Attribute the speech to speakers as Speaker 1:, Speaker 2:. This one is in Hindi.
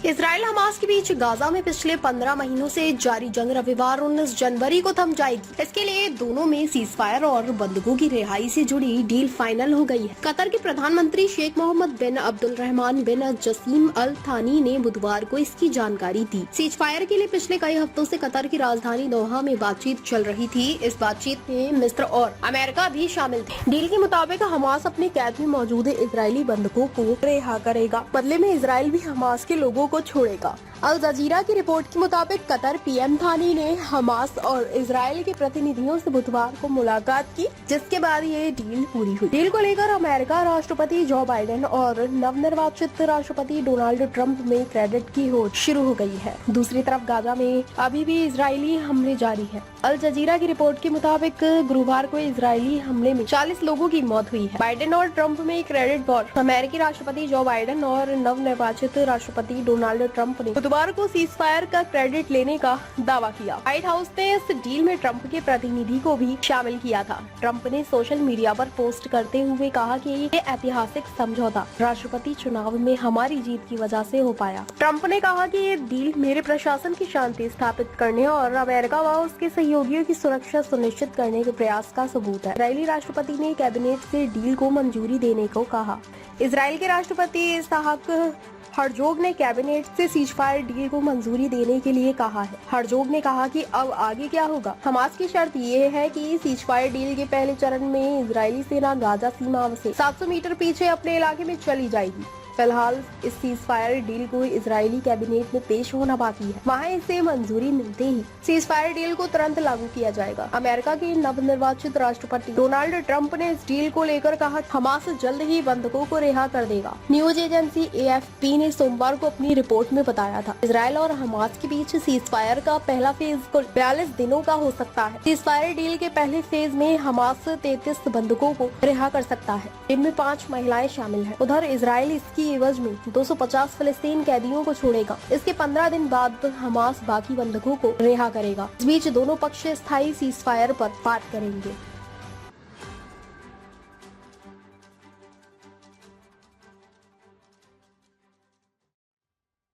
Speaker 1: इजराइल हमास के बीच गाजा में पिछले 15 महीनों से जारी जंग रविवार 19 जनवरी को थम जाएगी। इसके लिए दोनों में सीजफायर और बंदूकों की रिहाई से जुड़ी डील फाइनल हो गई है। कतर के प्रधानमंत्री शेख मोहम्मद बिन अब्दुल रहमान बिन जसीम अल थानी ने बुधवार को इसकी जानकारी दी। सीजफायर के लिए पिछले कई हफ्तों से कतर की राजधानी दोहा में बातचीत चल रही थी। इस बातचीत में मिस्र और अमेरिका भी शामिल थे। डील के मुताबिक हमास अपने कैद में मौजूद इजरायली बंधकों को रिहा करेगा। बदले में इजराइल भी हमास के लोगों को छोड़ेगा। अल जजीरा की रिपोर्ट के मुताबिक कतर पीएम थानी ने हमास और इजराइल के प्रतिनिधियों से बुधवार को मुलाकात की, जिसके बाद ये डील पूरी हुई। डील को लेकर अमेरिका राष्ट्रपति जो बाइडेन और नवनिर्वाचित राष्ट्रपति डोनाल्ड ट्रंप में क्रेडिट की होड़ शुरू हो गई है। दूसरी तरफ गाजा में अभी भी इजरायली हमले जारी है। अल जजीरा की रिपोर्ट के मुताबिक गुरुवार को इजरायली हमले में 40 लोगों की मौत हुई है। बाइडेन और ट्रंप में क्रेडिट वॉर। अमेरिकी राष्ट्रपति जो बाइडेन और नवनिर्वाचित राष्ट्रपति डोनाल्ड ट्रंप ने बुधवार को सीजफायर का क्रेडिट लेने का दावा किया। व्हाइट हाउस ने इस डील में ट्रंप के प्रतिनिधि को भी शामिल किया था। ट्रंप ने सोशल मीडिया पर पोस्ट करते हुए कहा कि ये ऐतिहासिक समझौता राष्ट्रपति चुनाव में हमारी जीत की वजह से हो पाया। ट्रंप ने कहा कि ये डील मेरे प्रशासन की शांति स्थापित करने और अमेरिका व उसके सहयोगियों की सुरक्षा सुनिश्चित करने के प्रयास का सबूत है। इजरायली राष्ट्रपति ने कैबिनेट से डील को मंजूरी देने को कहा। इजराइल के राष्ट्रपति इसहाक हर्जोग ने कैबिनेट से सीजफायर डील को मंजूरी देने के लिए कहा है। हर्जोग ने कहा कि अब आगे क्या होगा। हमास की शर्त ये है कि सीजफायर डील के पहले चरण में इजरायली सेना गाजा सीमा से 700 मीटर पीछे अपने इलाके में चली जाएगी। फिलहाल इस सीजफायर डील को इजरायली कैबिनेट में पेश होना बाकी है। वहाँ इसे मंजूरी मिलते ही सीजफायर डील को तुरंत लागू किया जाएगा। अमेरिका के नवनिर्वाचित राष्ट्रपति डोनाल्ड ट्रंप ने इस डील को लेकर कहा, हमास जल्द ही बंधकों को रिहा कर देगा। न्यूज एजेंसी AFP ने सोमवार को अपनी रिपोर्ट में बताया था, इजराइल और हमास के बीच सीजफायर का पहला फेज कुल 42 दिनों का हो सकता है। सीजफायर डील के पहले फेज में हमास 33 बंधकों को रिहा कर सकता है, इनमें 5 महिलाएं शामिल है। उधर इजराइल इसकी एवज में 250 फलस्तीन कैदियों को छोड़ेगा। इसके 15 दिन बाद हमास बाकी बंधकों को रिहा करेगा। इस बीच दोनों पक्ष स्थायी सीजफायर पर बात करेंगे।